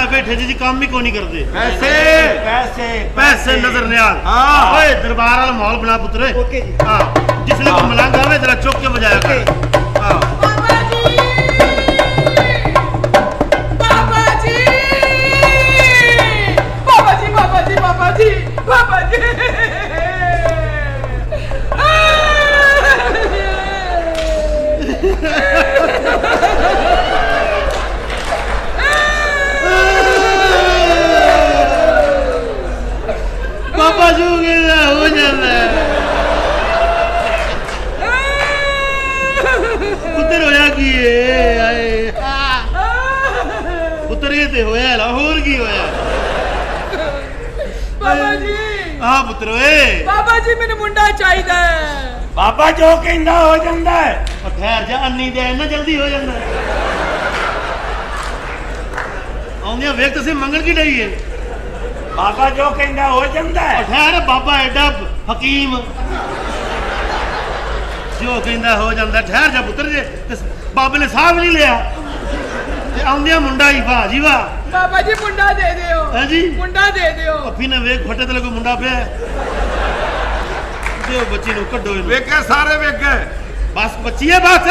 बैठे जी काम भी को नहीं करते। पैसे पैसे पैसे नजर न्याल। हाँ ओए दरबार वाला माहौल बना पुत्रे। ओके जी। हाँ जिसने को मलंग आवे जरा चौक के बजाया कर। हाँ बाबा जी बाबा जी बाबा जी बाबा जी बाबा जी बाबा जी बाबा जो हो जाता है पुत्र होया की पुत्र ये ते होया लाहौर की होया। बाबा जी हाँ पुत्र ओए बाबा जी मैंने मुंडा चाहिए। बाबा जो कहंदा हो जांदा है। ठहर जा अन्नी दे ना जल्दी हो जाता आउंदिया वेख तुसी मंगल की डई है। बाबा जो कहंदा हो जांदा है। ठहर बाबा एडा हकीम जो कहंदा हो जाता ठहर जा पुत्र जे बाबे ने साहब नहीं लिया आउंदिया मुंडा ही वाह जी वाह। बाबा जी मुंडा दे दियो। हाँ जी मुंडा दे दियो। अफी ने वेख फटे ते कोई मुंडा पे दियो बच्ची नु कड्डो इनु वेखे सारे वेखे बस बच्ची है बस।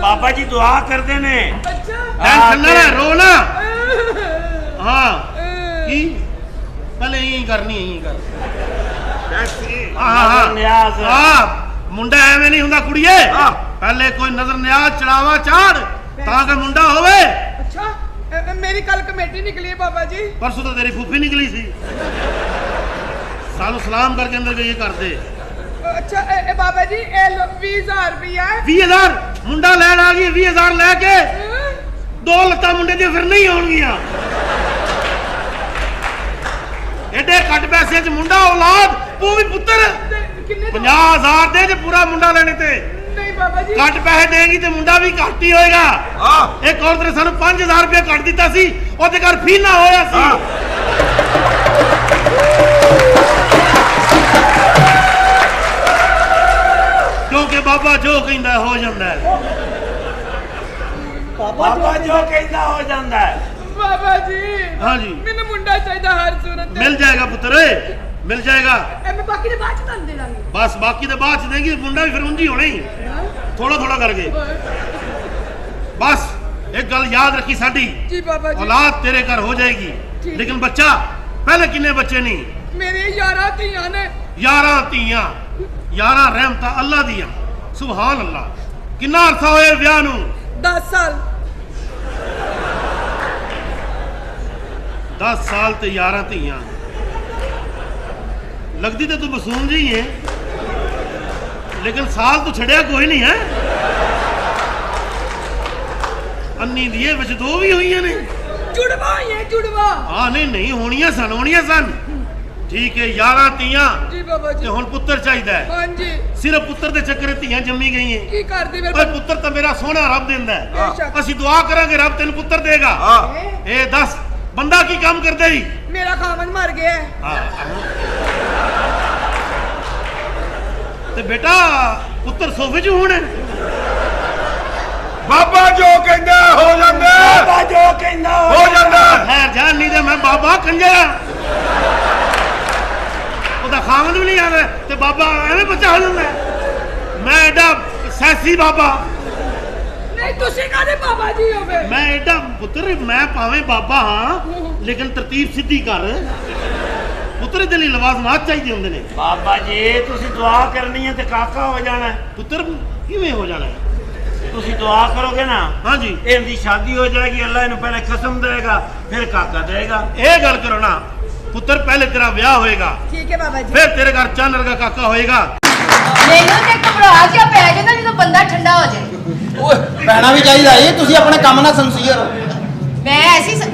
बाबा जी दुआ करते ने। अच्छा टेंशन ना रो ना। हाँ की पहले यही करनी यही कर। हाँ हाँ न्याज हाँ मुंडा एवें नहीं हुंदा कुड़िए। हाँ। पहले कोई नजर न्याज चढ़ावा चाड़ ताकि मुंडा होवे। अच्छा मेरी कल कमेटी निकली है बाबा जी। परसों तो तेरी फूफी निकली सी सानू सलाम करके अंदर गई कर दे। अच्छा बाबा जी 20,000 रुपया 20,000 मुंडा लैन आ गई 20,000 लैके दो लत्ता मुंडे दी फिर नहीं होणगियां। एडे घट पैसे च मुंडा औलाद तू भी पुत्र 50,000 दे जे पूरा मुंडा लेने ते। नहीं बाबा जी घट पैसे देगी तो मुंडा भी घट ही होएगा। एक और तेरे सानू 5,000 रुपया घट दिता सी ओदे घर फी ना होया सी। क्योंकि बाबा जो कहंदा हो जांदा है। बाबा जो कहंदा हो जांदा है। बाबा जी हाँ जी मैंने मुंडा चाहिए हर सूरत में। मिल जाएगा पुत्र मिल जाएगा। मैं बाकी ने बाद च दे दांगी। बस बाकी तो बाद च देंगे मुंडा भी फिर उंजी होना ही थोड़ा थोड़ा करके। बस एक गल याद रखी साडी जी बाबा जी औलाद तेरे घर हो जाएगी लेकिन बच्चा पहले किन्ने बच्चे नहीं मेरे 11 धीयां ने। 11 धीयां 11 रहमतां अल्लाह दियां सुभान अल्लाह। किन्ना अरसा होया विआह नूं? 10 साल 10 साल ते 11 धीयां लगदी तो तू मासूम जी है लेकिन साल तो छड़िया कोई नहीं है। अन्नी दिए विच दो भी हुई ने जुड़वा ये जुड़वा। हाँ नहीं होनियां सन ठीक है 11 धीयां जी बाबा जी। ते हुण पुत्र चाहिदा है। हां जी सिर्फ पुत्र दे चक्कर धीयां जम्मी गई हैं। की कर दी ओए पुत्र तो मेरा सोना रब देंदा है। बेशक। असीं दुआ करांगे रब तेन पुत्र देगा। ए दस बंदा की काम करदा ही? मेरा खामन मर गया है। ते बेटा पुत्र सोफे च होने बाबा जो कहंदा हो जांदा। बाबा जो कहंदा हो जांदा। खैर जान नहीं दे मैं बाबा कंजरा ओदा खामन भी नहीं आवे ते बाबा एवें बच्चा हो जांदा है। मैं एडा सैसी बाबा नहीं तुसी कादे बाबा जी होवे। मैं एडा पुत्र मैं भावें बाबा हाँ लेकिन तरतीब सीधी कर पुत्र दे लई लवाजमात चाहिए होंदे ने। बाबा जी तुसी दुआ करनी है ते काका हो जाना है। पुत्र किवें हो जाना है? तुसी दुआ करोगे ना हाँ जी इनकी शादी हो जाएगी अल्लाह इन्हें पहले कसम देगा फिर काका देगा। ये गल करो ना पुत्र पहले तेरा ब्याह होएगा ठीक है बाबा जी। फिर तेरे घर चंद वर्गा काका होएगा। ਮੈਨੂੰ ਤੇ ਘਬਰਾ ਜਿਹਾ ਪੈ ਜਾਂਦਾ ਜਦੋਂ ਬੰਦਾ ਠੰਡਾ ਹੋ ਜਾਏ। ਓਏ ਪੈਣਾ ਵੀ ਚਾਹੀਦਾ ਏ ਤੁਸੀਂ ਆਪਣੇ ਕੰਮ ਨਾਲ ਸੰਸੀਅਰ ਹੋ।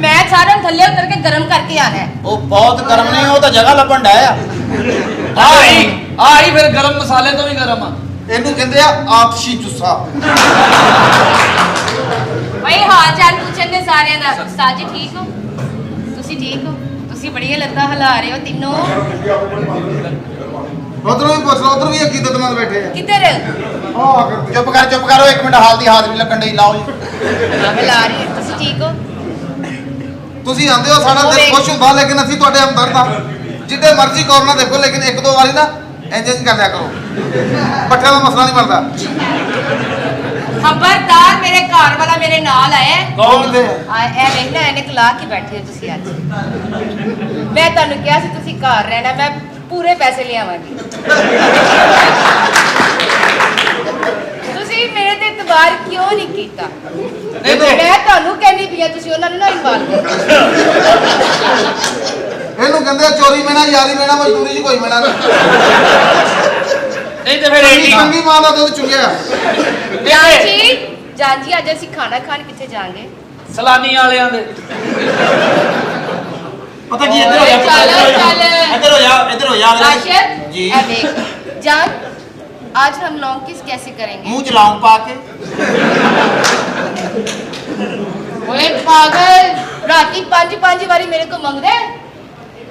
मैं सारे थल्ले उतर के गर्म करके आना है। ਉਹ ਬਹੁਤ ਗਰਮ ਨਹੀਂ ਉਹ ਤਾਂ ਜਗ੍ਹਾ ਲੱਭਣ ਡਿਆ ਆ। ਆਈ ਫਿਰ ਗਰਮ ਮਸਾਲੇ ਤੋਂ ਵੀ ਗਰਮ ਆ। ਇਹਨੂੰ ਕਹਿੰਦੇ ਆ ਆਪਸੀ ਜੁੱਸਾ। भाई हाल चाल पूछन दे सारे दा। उस्ताद जी ठीक हो? तुसी ठीक हो? तुसी बड़िया लत्तां हिला रहे हो तीनों। ਉਧਰੋਂ ਵੀ ਪੁੱਛ ਲਓ ਉਧਰ ਵੀ ਅਕੀਦਤ ਨਾਲ ਬੈਠੇ ਆ। किधर? ਚੁੱਪ ਕਰੋ 1 ਮਿੰਟ ਹਾਲ ਦੀ ਹਾਜ਼ਰੀ ਲੱਗਣ ਡਈ ਲਾਓ ਜੀ। हिला रही है। तुसी ठीक हो? ਤੁਸੀਂ ਆਂਦੇ ਹੋ ਸਾਡਾ ਦਿਲ ਖੁਸ਼ ਹੁੰਦਾ ਲੇਕਿਨ ਅਸੀਂ ਤੁਹਾਡੇ ਹਮਦਰਦ ਹਾਂ ਜਿੱਦੇ ਮਰਜ਼ੀ ਕੋਰਨਾ ਦੇਖੋ ਲੇਕਿਨ ਇੱਕ ਦੋ ਵਾਰੀ ਨਾ ਇੰਜ ਕਰ ਲਿਆ ਕਰੋ ਪੱਠਿਆਂ ਦਾ ਮਸਲਾ ਨਹੀਂ ਬਣਦਾ ਖਬਰਦਾਰ ਮੇਰੇ ਘਰ ਵਾਲਾ ਮੇਰੇ ਨਾਲ ਆਇਆ ਕੌਣ ਦੇ ਇਹ ਵੇਖਣਾ ਐਨਕ ਲਾ ਕੇ ਬੈਠੇ ਹੋ ਤੁਸੀਂ ਅੱਜ ਮੈਂ ਤੁਹਾਨੂੰ ਕਿਹਾ ਸੀ ਤੁਸੀਂ ਘਰ ਰਹਿਣਾ ਮੈਂ ਪੂਰੇ ਪੈਸੇ ਲਿਆਵਾਂਗੀ ਤੁਸੀਂ ਮੇਰੇ ਤੇ ਇਤਬਾਰ ਕਿਉਂ ਨਹੀਂ ਕੀਤਾ ਨਹੀਂ ਤੇ ਮੈਂ ਤੁਹਾਨੂੰ ਕਹਿੰਦੀ ਪਈ ਆ ਤੁਸੀਂ ਉਹਨਾਂ ਨੂੰ ਨਾ ਇਨਵਾਲਵ ਕਰੋ ਇਹਨੂੰ ਕਹਿੰਦੇ ਚੋਰੀ ਮੇਣਾ ਯਾਰੀ ਮੇਣਾ ਮਜ਼ਦੂਰੀ 'ਚ ਕੋਈ ਮੇਣਾ ਨਹੀਂ ਨਹੀਂ ਤੇ ਫਿਰ ਏਡੀ ਚੰਗੀ ਮਾਂ ਦਾ ਦੁੱਧ ਚੁੰਗਿਆ ਜਾਨ ਜੀ ਅੱਜ ਅਸੀਂ ਖਾਣਾ ਖਾਣ ਕਿੱਥੇ ਜਾਾਂਗੇ ਸਲਾਨੀ ਵਾਲਿਆਂ ਦੇ ਪਤਾ ਕੀ ਇੱਧਰ ਹੋ ਜਾ ਇੱਧਰ ਹੋ ਜਾ ਇੱਧਰ ਹੋ ਜਾ राशिद जी। ए देख जान आज हम लौंग किस कैसे करेंगे मुंह च लौंग पा के ओए पागल राती पांच बारी मेरे को मंग दे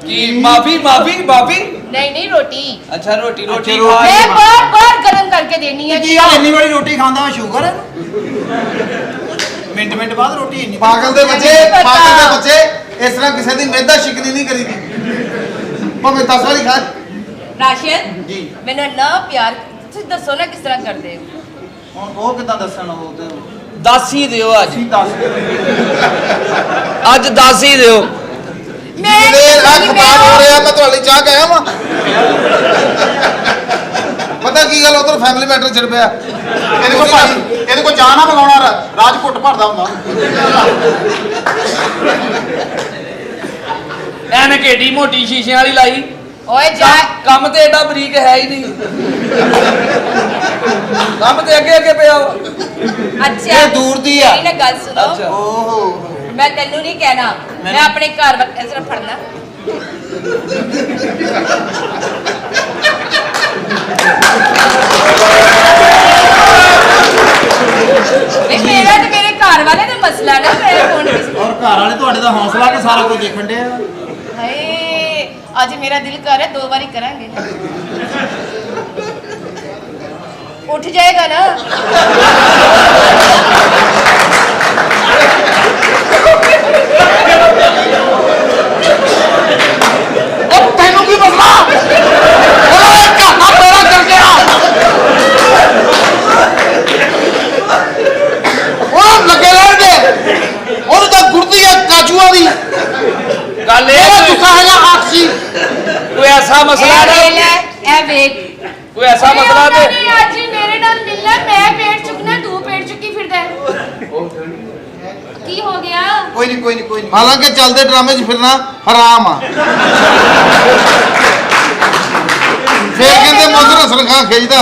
ਕੀ ਮਾਫੀ ਮਾਫੀ ਮਾਫੀ नहीं रोटी ਅੱਛਾ ਰੋਟੀ ਰੋਟੀ ਅੱਛਾ, ਖਾ मैं बार बार गरम करके देनी है ਕੀ ਹਾਲ ਇੰਨੀ ਵਾਰੀ ਰੋਟੀ ਖਾਂਦਾ ਵਾ ਸ਼ੂਗਰ ਹੈ ਮਿੰਟ ਬਾਅਦ ਰੋਟੀ ਇੰਨੀ ਪਾਗਲ ਦੇ ਬੱਚੇ ਇਸ ਤਰ੍ਹਾਂ ਕਿਸੇ ਦੀ ਮਿਹਦਾ ਸ਼ਿਕਨੀ ਨਹੀਂ ਕਰੀਦੀ ਭਾਵੇਂ 10 ਵਾਰੀ ਖਾ राशिद जी। मैंने ना प्यार तुम दसो ना किस तरह करते हो ਹੁਣ ਉਹ ਕਿਦਾਂ ਦੱਸਣ ਉਹ ਤੇ ਦੱਸ ਹੀ ਦਿਓ ਅੱਜ ਕੀ ਦੱਸ ਅੱਜ ਦੱਸ ਹੀ ਦਿਓ मैं ਮੇਰੇ ਅੱਖ ਬਾਹਰ ਹੋ ਰਿਹਾ ਮੈਂ ਤੁਹਾਡੀ ਚਾਹ ਕਹਿਆ ਵਾਂ ਪਤਾ ਕੀ ਗੱਲ ਉਧਰ ਫੈਮਿਲੀ ਮੈਟਰ ਛਿੜ ਪਿਆ ਇਹਦੇ ਕੋ ਚਾਹ ਨਾ ਮੰਗਾਉਣਾ ਰਾਜ ਘੁੱਟ ਭਰਦਾ ਹੁੰਦਾ ਐਨ ਕਿੱਡੀ ਮੋਟੀ ਸ਼ੀਸ਼ੇ ਵਾਲੀ ਲਾਈ ओए जा ਕੰਮ ਤੇ ਏਡਾ ਬਰੀਕ ਹੈ ਹੀ ਨਹੀਂ ਕੰਮ ਤੇ ਅੱਗੇ ਪਿਆ ਵਾ अच्छा ये दूर दी है। मेरी ना गल सुनो अच्छा। ਓਹੋ मैं तेनू नहीं कहना मैं अपने घर इस तरह फड़ना मेरा तो मेरे घर वाले का मसला ना मैं कौन ਔਰ ਘਰ ਵਾਲੇ ਤੁਹਾਡੇ ਦਾ ਹੌਸਲਾ ਕਿ ਸਾਰਾ ਕੁਝ ਦੇਖਣ ਦੇ हाय आज मेरा दिल कर रहा है 2 बारी करांगे उठ जाएगा ना ਤੈਨੂੰ ਕੀ ਮਸਲਾ ਓਏ ਕਾਨਾ ਮੇਰਾ ਕਰ ਗਿਆ ਉਹ ਲੱਗੇ ਰਹਿੰਦੇ ਉਹਨੂੰ ਤਾਂ ਗੁਰਦੀ ਹੈ ਕਾਜੂਆਂ ਦੀ ਗੱਲ ਇਹ ਇਹ ਕੋਈ- ਗੁੱਸਾ ਹੈਗਾ ਆਖੀ ਕੋਈ ਐਸਾ ਮਸਲਾ ए ਨਹੀਂ ले ए देख ਕੋਈ ਐਸਾ ਮਸਲਾ ਤੇ आज ही मेरे नाल मिलना मैं पेट चुकना तू पेट चुकी फिरदा है की हो गया ਕੋਈ ਨਹੀਂ ਹਾਲਾਂਕਿ ਚੱਲਦੇ ਡਰਾਮੇ 'ਚ ਫਿਰਨਾ ਹਰਾਮ ਆ ਫੇਰ ਕਹਿੰਦੇ ਮੋਦਰ ਹਸਨ ਖਾਨ ਖਿੱਚਦਾ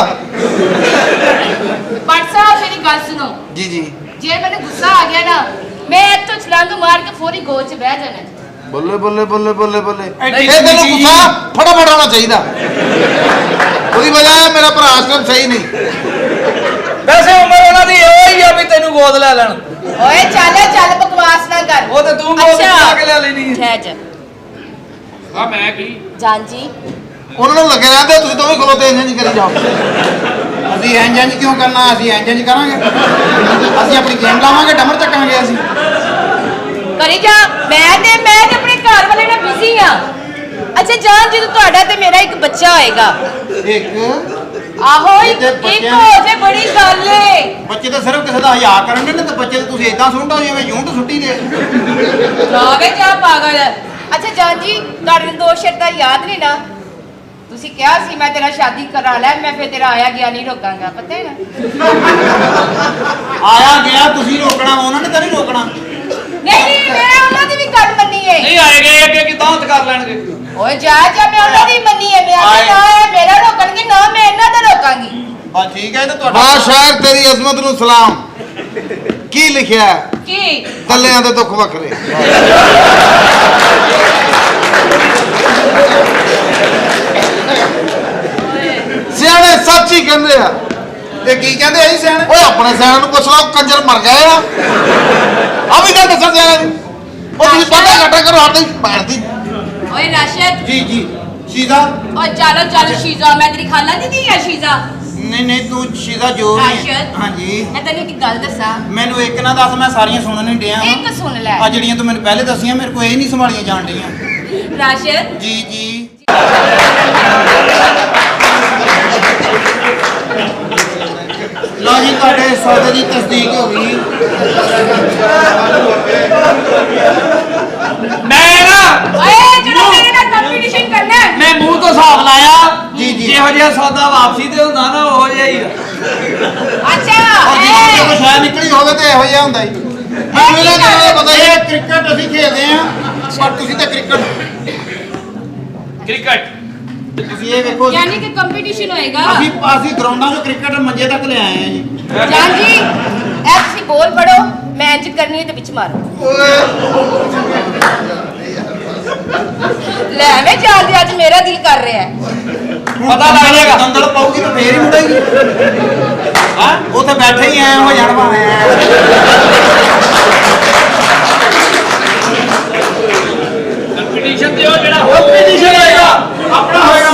बट साहब मेरी गल सुनो ਜੀ ਜੀ जे मैंने गुस्सा आ गया ना मैं तो छलांग मार के फौरी गोद च बह जाना ਬੱਲੇ ਬੱਲੇ ਬੱਲੇ ਬੱਲੇ ਬੱਲੇ ਐਡੀ ਇਹ ਤੈਨੂੰ ਚੀਜ਼- ਗੁੱਸਾ ਫਟਾਫਟ ਆਉਣਾ ਚਾਹੀਦਾ ਉਹਦੀ ਵਜ੍ਹਾ ਹੈ ਮੇਰਾ ਭਰਾ ਇਸ ਟਾਈਮ ਸਹੀ ਨਹੀਂ ਵੈਸੇ ਉਮਰ ਉਹਨਾਂ ਦੀ ਇਹੋ ਹੀ ਆ ਵੀ ਤੈਨੂੰ ਗੋਦ ਲੈ ਲੈਣ ओए चल चल बकवास ना कर ਉਹ ਤੇ ਤੂੰ ਗੋਦ ਲਾ ਕੇ ਲੈ ਲੈਣੀ ठहर जा ਆ ਮੈਂ ਕੀ जान जी ਉਹਨਾਂ ਨੂੰ ਲੱਗੇ ਰਹਿੰਦੇ ਤੁਸੀਂ ਦੋਵੇਂ ਖਲੋਤੇ ਇੰਜ ਕਰੀ ਜਾਓ ਅਸੀਂ ਇੰਜ ਕਿਉਂ ਕਰਨਾ ਅਸੀਂ ਇੰਜ ਕਰਾਂਗੇ ਅਸੀਂ ਆਪਣੀ ਗੇਮ ਲਾਵਾਂਗੇ ਡਮਰ ਚੱਕਾਂਗੇ ਅਸੀਂ करी जा मैं ते अपने घर वाले ना बिजी हां अच्छा जान जी ਤੁਹਾਡਾ ਤੇ ਮੇਰਾ ਇੱਕ ਬੱਚਾ ਹੋਏਗਾ ਇੱਕ ਆਹੋ ਇਹ ਤੇ ਇੱਕ ਬੱਚਿਆਂ ਹੋ ਜੇ ਬੜੀ ਗੱਲ ਏ ਬੱਚੇ ਤਾਂ ਸਿਰਫ ਕਿਸੇ ਦਾ ਹਯਾ ਕਰਨ ਦੇ ਨੇ ਤੇ ਬੱਚੇ ਤੁਸੀਂ ਇਦਾਂ ਸੁਣਦਾ ਜਿਵੇਂ ਯੂੰਟ ਸੁੱਟੀ ਦੇ ਲਾਵੇ ਜਾ ਪਾਗਲ ਅੱਛਾ ਜਾਨ ਜੀ ਤੁਹਾਡੇ ਦੋ ਸ਼ਰਤਾਂ ਯਾਦ ਨੇ ਨਾ ਤੁਸੀਂ ਕਿਹਾ ਸੀ ਮੈਂ ਤੇਰਾ ਸ਼ਾਦੀ ਕਰਾ ਲੈ ਮੈਂ ਫਿਰ ਤੇਰਾ ਆਇਆ ਗਿਆ ਨਹੀਂ ਰੋਕਾਂਗਾ ਪਤਾ ਹੈ ਨਾ ਆਇਆ ਗਿਆ ਤੁਸੀਂ ਰੋਕਣਾ ਉਹਨਾਂ ਨੇ ਤਾਂ ਨਹੀਂ ਰੋਕਣਾ ਨਹੀਂ ਮੈਂ ਉਹਨਾਂ ਦੀ ਵੀ ਗੱਲ ਮੰਨੀ ਏ ਨਹੀਂ ਆਏਗੇ ਅੱਗੇ ਕਿਦਾਂ ਹੱਥ ਕਰ ਲੈਣਗੇ ਓਏ ਜਾ ਮੈਂ ਉਹਨਾਂ ਦੀ ਮੰਨੀ ਏ ਮੈਂ ਆਏ। ਨਾ ਇਹ ਮੇਰਾ ਰੋਕਣਗੇ ਨਾ ਮੈਂ ਇਹਨਾਂ ਦਾ ਰੋਕਾਂਗੀ ਬਸ ਠੀਕ ਹੈ ਇਹ ਤਾਂ ਤੁਹਾਡਾ ਵਾਹ ਸ਼ਾਇਰ ਤੇਰੀ ਅਜ਼ਮਤ ਨੂੰ ਸਲਾਮ ਕੀ ਲਿਖਿਆ ਹੈ? ਕੀ ਕੱਲਿਆਂ ਦੇ ਦੁੱਖ ਵੱਖਰੇ ਸਿਆਣੇ ਸੱਚ ਹੀ ਕਹਿੰਦੇ ਆ ਤੇ ਕੀ ਕਹਿੰਦੇ ਆ ਜੀ ਸਿਆਣੇ ਓਏ ਆਪਣੇ ਸਿਆਣੇ ਨੂੰ ਪੁੱਛ ਲਓ ਕੰਜਰ ਮਰ ਗਏ ਆ ਆ ਵੀ ਗੱਲ ਦੱਸਾਂ ਸਿਆਣੇ ਦੀ ਉਹ ਤੁਸੀਂ ਪਤਾ ਘਟਾ ਕਰੋ ਹੱਥ ਦੀ ਮਾਰਦੀ ਓਏ ਰਾਸ਼ਦ ਜੀ ਸ਼ੀਜ਼ਾ ਓ ਚਲੋ ਸ਼ੀਜ਼ਾ ਮੈਂ ਤੇਰੀ ਖਾਲਾ ਦੀ ਧੀ ਆ ਸ਼ੀਜ਼ਾ ਨਹੀਂ ਨਹੀਂ ਤੂੰ ਸ਼ੀਦਾ ਜੋ ਵੀ ਰਾਸ਼ਦ। ਹਾਂਜੀ ਮੈਂ ਤੈਨੂੰ ਇੱਕ ਗੱਲ ਦੱਸਾਂ ਮੈਨੂੰ ਇੱਕ ਨਾ ਦੱਸ, ਮੈਂ ਸਾਰੀਆਂ ਸੁਣਨ ਨਹੀਂ ਡਿਆ ਇੱਕ ਸੁਣ ਲੈ ਆ ਜਿਹੜੀਆਂ ਤੂੰ ਮੈਨੂੰ ਪਹਿਲੇ ਦੱਸੀਆਂ ਮੇਰੇ ਕੋਲ ਇਹ ਨਹੀਂ ਸੰਭਾਲੀਆਂ ਜਾਣ ਡੀਆਂ। ਰਾਸ਼ਦ ਜੀ ਜੀ ਲਓ ਜੀ ਤੁਹਾਡੇ ਸੌਦੇ ਦੀ ਤਸਦੀਕ ਹੋ ਗਈ। ਮੈਂ ਨਾ ਓਏ ਜਿਹੜਾ ਮੇਰੇ ਨਾਲ ਕੰਪੀਟੀਸ਼ਨ ਕਰਨਾ ਹੈ। ਮੈਂ ਮੂੰਹ ਤੋਂ ਹਿਸਾਬ ਲਾਇਆ ਜੀ, ਜੀ। ਜਿਹੋ ਜਿਹਾ ਸੌਦਾ ਵਾਪਸੀ ਤੇ ਹੁੰਦਾ ਨਾ ਉਹ ਜਿਹਾ ਹੀ ਆ। ਅੱਛਾ ਜਦੋਂ ਸ਼ਾਇਦ ਨਿਕਲੀ ਹੋਵੇ ਤੇ ਇਹੋ ਜਿਹਾ ਹੁੰਦਾ ਹੀ। ਮੈਨੂੰ ਇਹਨਾਂ ਦਾ ਪਤਾ ਹੀ ਹੈ ਕ੍ਰਿਕਟ ਅਸੀਂ ਖੇਡਦੇ ਆ ਪਰ ਤੁਸੀਂ ਤਾਂ ਕ੍ਰਿਕਟ ਤੁਸੀਂ ਇਹ ਵੇਖੋ ਯਾਨੀ ਕਿ ਕੰਪੀਟੀਸ਼ਨ ਹੋਏਗਾ ਅਸੀਂ ਗਰਾਊਂਡਾਂ 'ਚੋਂ ਕ੍ਰਿਕਟ ਮੰਜੇ ਤੱਕ ਲੈ ਆਏ ਆ ਜੀ। ਜਾਨ ਜੀ ਐਫਸੀ ਬੋਲ ਪੜੋ ਮੈਚ ਕਰਨੀ ਹੈ ਤੇ ਵਿੱਚ ਮਾਰੋ ਲੈ ਮੈਂ ਚੱਲਦੀ ਅੱਜ ਮੇਰਾ ਦਿਲ ਕਰ ਰਿਹਾ ਹੈ ਪਤਾ ਲੱਗ ਜਾਏਗਾ। ਦੰਦਲ ਪਾਉਗੀ ਤਾਂ ਫੇਰ ਹੀ ਮੁੜੇਗੀ। ਹਾਂ ਉੱਥੇ ਬੈਠੇ ਹੀ ਐ ਹੋ ਜਾਣ ਭਾਵੇਂ ਕੰਪੀਟੀਸ਼ਨ ਤੇ ਉਹ ਜਿਹੜਾ ਕੰਪੀਟੀਸ਼ਨ ਹੋਏਗਾ ਆਪਣਾ ਹੋਏਗਾ।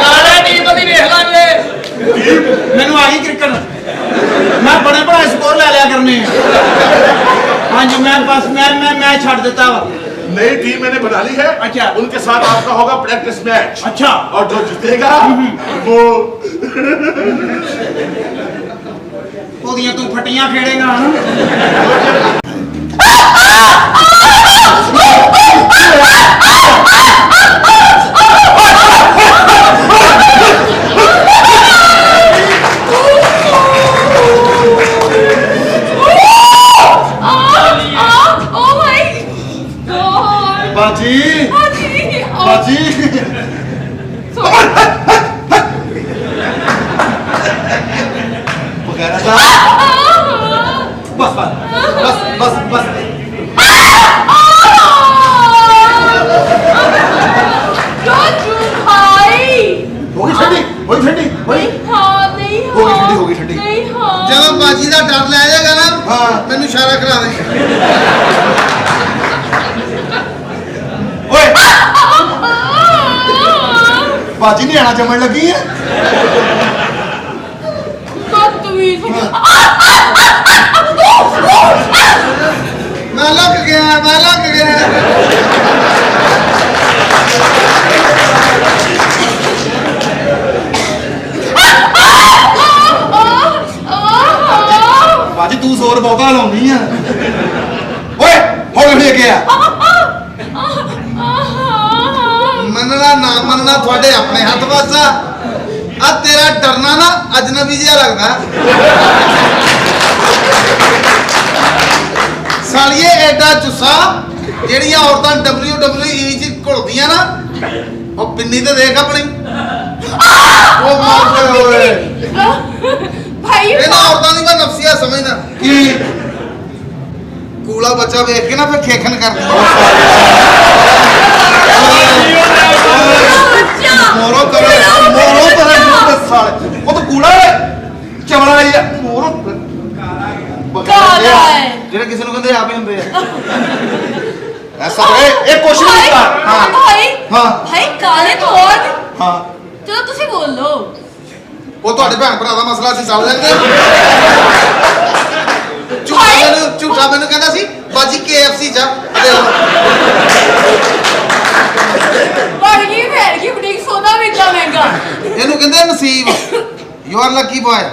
ਆਲਾ ਟੀਮ ਦੀ ਵੇਖ ਲਾਂਗੇ। ਮੈਨੂੰ ਆ ਗਈ ਕ੍ਰਿਕਟ। ਮੈਂ ਬੜੇ ਬੜੇ ਸਕੋਰ ਲੈ ਲਿਆ ਕਰਨੇ ਆ। ਹਾਂਜੀ ਮੈਂ ਬਸ ਮੈਂ ਛੱਡ ਦਿੱਤਾ ਵਾ। नई टीम मैंने बना ली है। अच्छा। उनके साथ आपका होगा प्रैक्टिस मैच। अच्छा। और जो जीतेगा वो ਉਹਦੀਆਂ ਤੂੰ ਫਟੀਆਂ ਖੇੜੇਗਾ ਹਨਾ। ਬਾਜੀ ਬਾਜੀ ਵਗੈਰਾ ਦਾ ਬਸ ਬਸ ਬਸ ਬਸ ਹੋ ਗਈ ਠੰਡੀ ਹੋ ਗਈ ਠੰਡੀ ਜਦੋਂ ਬਾਜੀ ਦਾ ਡਰ ਲੈ ਜਾਏਗਾ ਨਾ ਹਾਂ। ਮੈਨੂੰ ਇਸ਼ਾਰਾ ਕਰਾ ਦੇ। ਓਏ ਬਾਜੀ ਨਹੀਂ ਆਣਾ ਜੰਮਣ ਲੱਗੀ ਹੈ। ਮੈਂ ਲੱਗ ਗਿਆ ਬਾਜੀ ਤੂੰ ਜ਼ੋਰ ਬਹੁਤਾ ਲਾਉਣੀ ਆ। ਓਏ ਹੌਲੀ ਕੇ ਆ। ਮੰਨਣਾ ਨਾ ਮੰਨਣਾ ਤੁਹਾਡੇ ਆਪਣੇ ਹੱਥ ਵੱਸ ਆ ਤੇਰਾ ਡਰਨਾ ਨਾ ਅਜਨਬੀ ਜਿਹਾ ਲੱਗਦਾ। ਸਾਲੀਏ ਐਡਾ ਚੁੱਸਾ ਜਿਹੜੀਆਂ ਔਰਤਾਂ WWE ਚ ਘੁਲਦੀਆਂ ਨਾ ਉਹ ਪਿੰਨੀ ਤੇ ਦੇਖ ਆਪਣੀ। ਉਹ ਮਾਰਦੇ ਹੋਏ ਭਾਈ ਇਹਨਾਂ ਔਰਤਾਂ ਦੀ ਮੈਂ ਨਫਸੀਆ ਸਮਝਦਾ ਕੀ ਕੂਲਾ ਬੱਚਾ ਵੇਖ ਕੇ ਨਾ ਫਿਰ ਖੇਖਣ ਕਰਦੀ ਮੋਰੋ ਕਰੇ ਸਾਲੇ ਉਹ ਤਾਂ ਕੂੜਾ ਚਵਲਾ ਹੀ ਆ ਮੋਰੋ ਕਾਲਾ ਹੈ। ਜਿਹੜੇ ਕਿਸੇ ਨੂੰ ਕਹਿੰਦੇ ਆਪ ਹੀ ਹੁੰਦੇ ਆ ਐਸਾ ਇਹ ਕੁਛ ਨਹੀਂ ਭਾਈ ਹੁੰਦਾ। ਹਾਂ ਭਾਈ ਹਾਂ ਭਾਈ ਕਾਲੇ ਤੋਂ ਹੋਰ ਹਾਂ ਚਲੋ ਤੁਸੀਂ ਬੋਲੋ ਉਹ ਤੁਹਾਡੇ ਭੈਣ ਭਰਾ ਦਾ ਮਸਲਾ ਸੀ ਸਮਝ ਲੈਂਦੇ ਝੂਠਾ ਮੈਨੂੰ ਕਹਿੰਦਾ ਸੀ ਬਾਜੀ KFC ਚ ਬਣ ਗਈ ਫੇਰ ਕੀ ਬੁਟੀਕ ਸੋਨਾ ਵੀ ਇੰਨਾ ਮਹਿੰਗਾ ਇਹਨੂੰ ਕਹਿੰਦੇ ਨਸੀਬ ਯੂ ਆਰ ਲੱਕੀ ਬॉय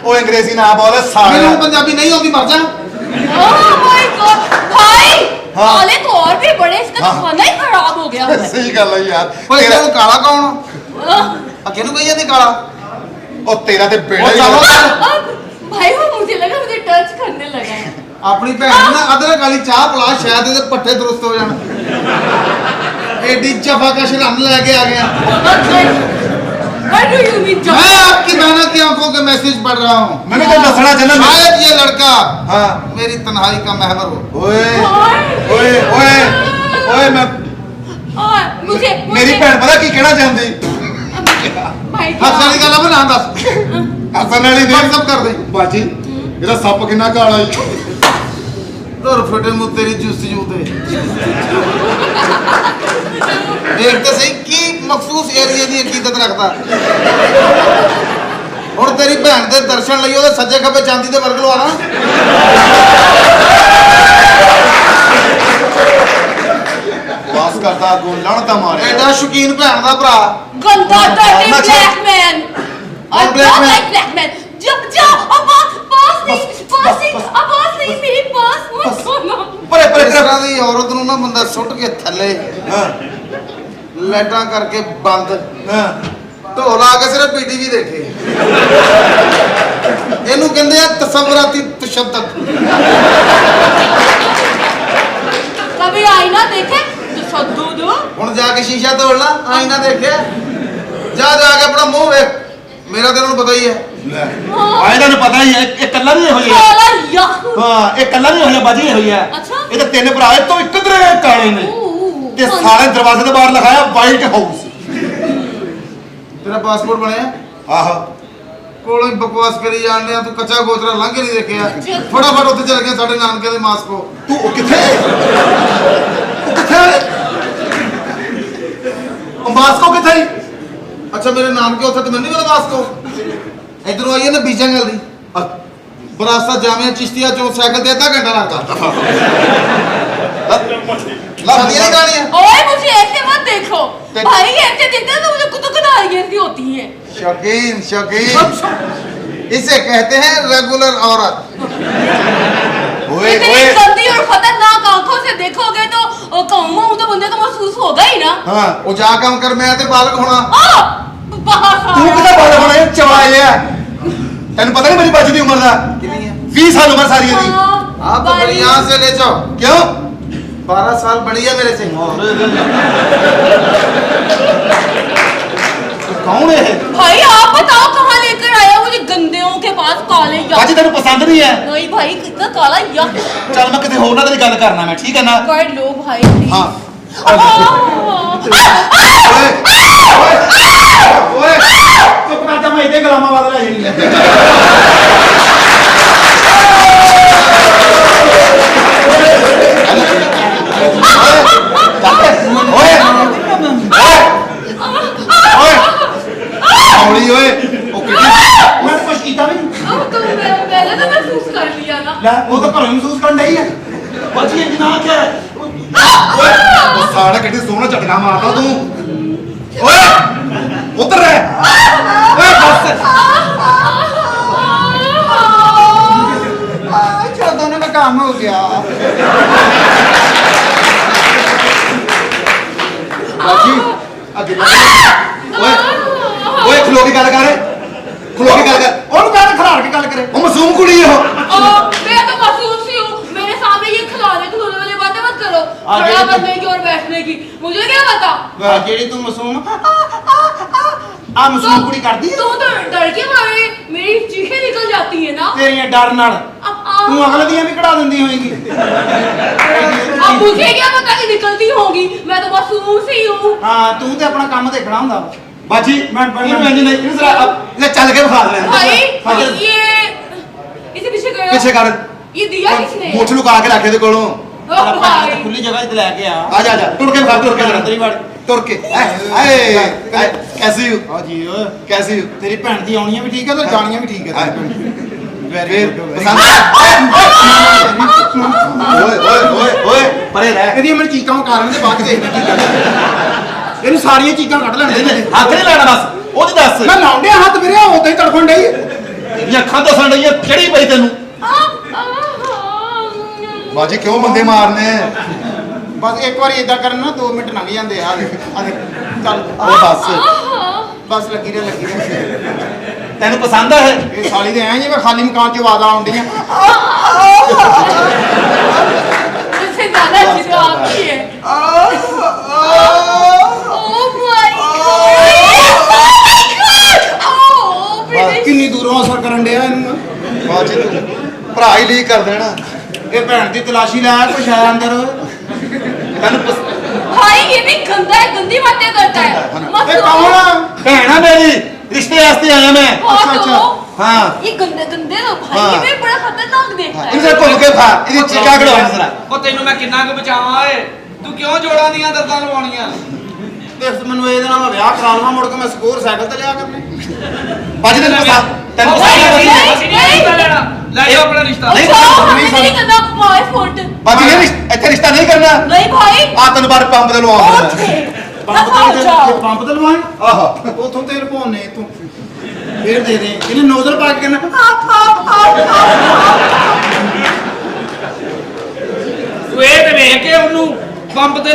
ਉਹ ਅੰਗਰੇਜ਼ੀ ਨਾ ਬੋਲੇ ਸਾਲੇ ਮੈਨੂੰ ਪੰਜਾਬੀ ਨਹੀਂ ਆਉਂਦੀ ਮਰ ਜਾ ओह माय गॉड भाई हाँ। काले तो और भी बड़े इसका हाँ। तो खाना ही खराब हो गया है ਸਹੀ ਗੱਲ ਹੈ ਯਾਰ ਪਰ ਇਹਨਾਂ ਨੂੰ ਕਾਲਾ ਕੌਣ ਆ ਕਿਹਨੂੰ ਕਹੀ ਜਾਂਦੀ ਕਾਲਾ ਉਹ ਤੇਰਾ ਤੇ ਬੇੜਾ ਉਹ ਹੀ ਚਲੋ ਆ। अब भाई वो मुझे लगा मुझे टच करने लगा है ਆਪਣੀ ਭੈਣ ਨੂੰ ਨਾ ਅਦਰਕ ਵਾਲੀ ਚਾਹ ਪਿਲਾ ਸ਼ਾਇਦ ਇਹਦੇ ਪੱਠੇ ਦਰੁਸਤ ਹੋ ਜਾਣ ਐਡੀ ਜਫਾਕਸ਼ ਰੰਨ ਲੈ ਕੇ ਆ ਗਿਆ What do you mean मैं आपकी बहनों की आंखों के मैसेज पढ़ रहा हूँ ਮੈਨੂੰ ਤਾਂ ਦੱਸਣਾ ਚਾਹੁੰਦਾ ਮੈਂ शायद ये लड़का हाँ मेरी तन्हाई का महवर हो ਓਏ ਓਏ ਓਏ ਓਏ मैं और मुझे ਮੇਰੀ ਭੈਣ ਪਤਾ ਕੀ ਕਹਿਣਾ ਚਾਹੁੰਦੀ भाई हंस वाली गल अब ना दस ਹੱਸਣ ਵਾਲੀ ਨਹੀਂ WhatsApp कर दे ਬਾਜੀ ਇਹਦਾ ਸੱਪ ਕਿੰਨਾ ਕਾਲਾ ਈ ਧੁਰ ਫਟੇ ਮੂੰ ਤੇਰੀ ਜੁਸਤਜੂ ਤੇ ਦੇਖ ਤੇ ਸਹੀ ਕੀ ਮਖਸੂਸ ਏਰੀਏ ਦੀ ਅਕੀਦਤ ਰੱਖਦਾ। ਹੁਣ ਤੇਰੀ ਭੈਣ ਦੇ ਦਰਸ਼ਨ ਲਈ ਉਹਦੇ ਸੱਜੇ ਖੱਬੇ ਚਾਂਦੀ ਦੇ ਵਰਗ ਲਵਾਣਾ। ਪਾਸ ਕਰਦਾ ਅੱਗੋਂ ਲੜਦਾ ਮਾਰਿਆ ਐਡਾ ਸ਼ੌਕੀਨ ਭੈਣ ਦਾ ਭਰਾ। गंदा dirty मैं- black man. I I'm black don't man. like black men. जब जाओ अब पास नहीं मेरी पास मत सोना। ਪਰੇ ਪਰੇ ਇਸ ਤਰ੍ਹਾਂ ਦੀ ਔਰਤ ਨੂੰ ਨਾ ਬੰਦਾ ਸੁੱਟ ਕੇ ਥੱਲੇ ਲੈਟਾਂ ਕਰਕੇ ਬੰਦ ਢੋਲ ਲਾ ਕੇ ਸਿਰਫ ਪੀਟੀਵੀ ਦੇਖੇ। ਇਹਨੂੰ ਕਹਿੰਦੇ ਆ ਤਸਵਰਾਤੀ ਤਸ਼ੱਦਦ। कभी आईना देखे तो सद्दू दो। ਹੁਣ ਜਾ ਕੇ ਸ਼ੀਸ਼ਾ ਤੋੜ ਲਾ, ਆईना ਦੇਖਿਆ? ਜਾ ਕੇ ਆਪਣਾ ਮੂੰਹ ਵੇਖ। ਮੇਰਾ ਤੇ ਉਹਨੂੰ ਪਤਾ ਹੀ ਹੈ। ਆ ਇਹਨਾਂ ਨੂੰ ਪਤਾ ਹੀ ਹੈ ਇਹ ਕੱਲਾ ਨਹੀਂ ਹੋਈ काला यक। ਹਾਂ ਇਹ ਕੱਲਾ ਨਹੀਂ ਹੋਇਆ ਬਾਜੀ ਹੋਈ ਹੈ ਅੱਛਾ। ਇਹ ਤਾਂ ਤਿੰਨ ਭਰਾ ਇਹ ਤੋਂ ਇੱਕ ਤਰ੍ਹਾਂ ਦੇ ਕਾਲੇ ਨੇ ਤੇ ਸਾਰੇ ਦਰਵਾਜ਼ੇ ਦੇ ਬਾਹਰ ਲਿਖਾਇਆ ਵਾਈਟ ਹਾਊਸ। ਤੇਰਾ ਪਾਸਪੋਰਟ ਬਣਿਆ? ਆਹੋ ਕੋਲੋਂ ਹੀ ਬਕਵਾਸ ਕਰੀ ਜਾਂਦੇ ਆ। ਤੂੰ ਕੱਚਾ ਗੋਚਰਾ ਲੰਘ ਕੇ ਨਹੀਂ ਦੇਖਿਆ। ਫਟਾਫਟ ਉੱਥੇ ਚੱਲ ਗਿਆ ਸਾਡੇ ਨਾਨਕੇ ਦੇ ਮਾਸਕੋ। ਤੂੰ ਉਹ ਕਿੱਥੇ ਉਹ ਕਿੱਥੇ ਉਹ ਮਾਸਕੋ ਕਿੱਥੇ ਈ? ਅੱਛਾ ਮੇਰੇ ਨਾਨਕੇ ਉੱਥੇ ਤੇ ਮੈਨੂੰ ਨਹੀਂ ਪਤਾ ਮਾਸਕੋ। ਇਧਰੋਂ ਆਈਏ ਨਾ ਬੀਜਾਂਗਲ ਦੀ ਬਰਾਸਤਾ ਜਾਮੀਆ ਚਿਸ਼ਤੀਆ ਚੋਂ ਸਾਈਕਲ ਤੇ ਅੱਧਾ ਘੰਟਾ ਲੱਗਦਾ। शादियां नहीं करानी है। ओए मुझे ऐसे मत देखो भाई, ऐसे देखते हैं तो मुझे कुतुक नारियत होती है। शौकीन शौकीन इसे कहते हैं रेगुलर औरत। इतनी गंदी और खतरनाक आंखों से देखोगे तो कहूँगा तो बंदे को महसूस होगा ही ना। हाँ वो जा काम कर मैं ते बालक होना। ਤੂੰ ਕਿੱਥੇ ਬਾਲ ਹੋਣਾ ਇਹ ਚਵਾ ਲਿਆ ਤੈਨੂੰ ਪਤਾ ਨਹੀਂ ਮੇਰੀ ਬਾਜੀ ਦੀ ਉਮਰ ਦਾ 20 ਸਾਲ ਉਮਰ ਸਾਰੀ ਇਹਦੀ आप तो बड़ी यहाँ से ले जाओ। ਕਿਉਂ 12 साल बड़ी है मेरे से। ਕੌਣ ਹੈ भाई आप बताओ कहाँ लेकर आया मुझे गंदेों के पास काले ਬਾਜੀ यक। ਤੈਨੂੰ ਪਸੰਦ ਨਹੀਂ ਹੈ नहीं भाई कितना काला यक। ਚੱਲ ਮੈਂ ਕਿਤੇ ਹੋਰ ਨਾਲ ਤੇਰੀ ਗੱਲ ਕਰਨਾ ਮੈਂ ਠੀਕ ਹੈ ਨਾ कर लो भाई please। हाँ। ਓਏ ਚੁੱਪ ਕਰ ਜਾ ਮੈਂ ਇਹਦੇ ਗਲਾਮਾਂ ਵਾਦ ਲੈ ਜਾਣੀ ਓਏ ਹੌਲੀ ਓਏ ਉਹ ਕਿਹੜੀ ਮੈਂ ਕੁਝ ਕੀਤਾ ਨਹੀਂ अब तो पहले तो महसूस कर लिया ना। ਲੈ ਉਹ ਤਾਂ ਘਰੋਂ ਮਹਿਸੂਸ ਕਰਨ ਡਈ ਹੈ ਬਾਜੀ ਇਹ ਜਨਾਬ ਕਿਆ ਹੈ ਓਏ ਉਹ ਸਾੜਾ ਕਿੱਡੀ ਸੋਹਣਾ ਝਟਕਾ ਮਾਰਦਾ ਤੂੰ ਓਏ ਉਧਰ ਰਹਿ ਓਏ ਬਸ चल दोनों का काम हो गया। ਬਾਜੀ ਅੱਗੇ ਓਏ ਓਏ ਖਲੋ ਕੇ ਗੱਲ ਕਰ ਖਲੋ ਕੇ ਗੱਲ ਕਰ ਉਹਨੂੰ ਕਹਿ ਖਲਾੜ ਕੇ ਗੱਲ ਕਰੇ ਉਹ ਮਾਸੂਮ ਕੁੜੀ ਹੈ ਉਹ मैं तो महसूस ही हूँ। मेरे सामने ये खिलाने खिलौने वाली बातें मत करो। खड़ा करने की और बैठने की मुझे क्या पता। ਜਿਹੜੀ ਤੂੰ ਮਾਸੂਮ ਆ ਮਾਸੂਮ ਕੁੜੀ ਕਰਦੀ ਹੈ तुम तो डर के मारे मेरी चीखें निकल जाती है ना। ਤੇਰੀਆਂ ਡਰ ਨਾਲ ਤੂੰ ਅਗਲੇ ਦੀਆਂ ਵੀ ਕਢਾ ਦਿੰਦੀ ਹੋਏਗੀ अब मुझे क्या पता कि निकलती होगी। मैं तो मासूम सी हूँ। ਹਾਂ ਤੂੰ ਤੇ ਆਪਣਾ ਕੰਮ ਦੇਖਣਾ ਹੁੰਦਾ ਬਾਜੀ ਮੈਂ ਇਹਨੂੰ ਇੰਜ ਨਹੀਂ ਇਹਨੂੰ ਜ਼ਰਾ ਇਹ ਚੱਲ ਕੇ ਵਿਖਾ ਦੇ भाई ये इसे पीछे करो। ਪਿੱਛੇ ਕਰ ये दिया किसने? ਮੁੱਠ ਲੁਕਾ ਕੇ ਰੱਖ ਇਹਦੇ ਕੋਲੋਂ ओ भाई ਖੁੱਲੀ ਜਗ੍ਹਾ ਤੇ ਲੈ ਕੇ ਆ ਆ ਜਾ ਟੁਰ ਕੇ ਵਿਖਾ ਟੁਰ ਕੇ ਅੰਦਰ ਹੀ ਵੜ ਟੁਰ ਕੇ ਆਏ ਕੈਸੀ ਹੋ ਹਾਂ ਜੀ ਕੈਸੀ ਹੋ ਤੇਰੀ ਭੈਣ ਦੀ ਆਉਣੀਆਂ ਵੀ ਠੀਕ ਹੈ ਤੇ ਜਾਣੀਆਂ ਵੀ ਠੀਕ ਹੈ ਤੇਰੀ ਭੈਣ ਵੈਰੀ ਗੁੱਡ ਪਸੰਦ ਓਏ ਓਏ ਓਏ ਓਏ ਪਰੇ ਰਹਿ ਇਹਦੀ ਮੈਨੂੰ ਚੀਕਾਂ ਮਾਰਨ ਦੇ ਬਾਅਦ ਦੇਖਦੀ ਕੀ ਕਰਦਾ ਇਹਨੂੰ ਸਾਰੀਆਂ ਚੀਕਾਂ ਕੱਢ ਲੈਣ ਦੇ ਹੱਥ ਨਹੀਂ ਲਾਣਾ ਬਸ ਉਹਦੀ ਦੱਸ ਮੈਂ ਲਾਉਂਦੇ ਹੱਥ ਮੇਰੇ ਉਦਾਂ ਹੀ ਤੜਫਣ ਡਈ ਇਹ ਅੱਖਾਂ ਦੱਸਣ ਡਈਆਂ ਕਿਹੜੀ ਪਈ ਤੈਨੂੰ ਬਾਜੀ ਕਿਉਂ ਬੰਦੇ ਮਾਰਨੇ ਬਸ ਇੱਕ ਵਾਰੀ ਇਦਾਂ ਕਰਨ ਨਾ 2 ਮਿੰਟ ਲੰਘ ਜਾਂਦੇ ਆ ਚੱਲ ਉਹ ਬਸ ਲੱਗੀ ਰਹਿ ਤੈਨੂੰ ਪਸੰਦ ਆ ਇਹ ਸਾਲੀ ਦੇ ਐ ਜਿਵੇਂ ਖਾਲੀ ਮਕਾਨ ਚ ਆਵਾਜ਼ਾਂ ਆਉਂਦੀਆਂ इससे ज्यादा चीजें आपकी है। ओ भाई ਕਿੰਨੀ ਦੂਰੋਂ ਅਸਰ ਕਰਨ ਡਿਆ ਇਹਨੂੰ ਬਾਜੀ ਤੂੰ ਭਰਾ ਹੀ ਲੀਕ ਕਰ ਦੇਣਾ ਇਹ ਭੈਣ ਦੀ ਤਲਾਸ਼ੀ ਲੈ ਕੁਛ ਆਇਆ ਅੰਦਰ ਤੈਨੂੰ भाई ये भी गंदा है, गंदी बातें करता है। मत ਇਹ ਕੌਣ ਆ ਭੈਣਾ ਮੇਰੀ ਰਿਸ਼ਤੇ ਵਾਸਤੇ ਆਇਆ ਮੈਂ हाँ तो हाँ। ये गंदे गंदे लोग भाई हाँ। ये भी बड़ा खतरनाक देखता है इसे घुम के खा ਇਹਦੀ ਚੀਕਾਂ ਕਢਵਾ ਜਰਾ ਉਹ ਤੈਨੂੰ ਮੈਂ ਕਿੰਨਾ ਕੁ ਬਚਾਵਾਂ ਓਏ ਤੂੰ ਕਿਉਂ ਜੋੜਾਂ ਦੀਆਂ ਦਰਦਾਂ ਲਵਾਉਣੀਆਂ ਦੇਖ ਮੈਨੂੰ ਇਹਦੇ ਨਾਲ ਮੈਂ ਵਿਆਹ ਕਰਾ ਲਵਾਂ ਮੁੜ ਕੇ ਮੈਂ ਸਕੂਰ ਸਾਈਕਲ ਤੇ ਲਿਆ ਕਰਨੇ ਬਾਜੀ ਤੈਨੂੰ ਤੈਨੂੰ ਅਸੀਂ ਨਹੀਂ ਰਿਸ਼ਤਾ ਲੈਣਾ ਲੈ ਜਾਓ ਆਪਣਾ ਰਿਸ਼ਤਾ ਨਹੀਂ, हमें नहीं करना माय फुट ਬਾਜੀ ਇਹ ਇੱਥੇ ਰਿਸ਼ਤਾ ਨਹੀਂ ਕਰਨਾ नहीं भाई ਆ ਤੈਨੂੰ ਬਾਰ ਪੰਪ ਤੇ ਲਵਾਉਂਗਾ जाओ ਪੰਪ ਤੇ ਲਵਾਂ ਆਹੋ ਉਥੋਂ ਤੇਲ ਪਾਉਣੇ ਤੂੰ ਫੇਰ ਦੇ ਦੇ ਇਹਨੇ ਨੋਜ਼ਲ ਪਾ ਕੇ ਕਹਿੰਦਾ ਤੂੰ ਇਹ ਤੇ ਵੇਖ ਕੇ ਉਹਨੂੰ ਪੰਪ ਤੇ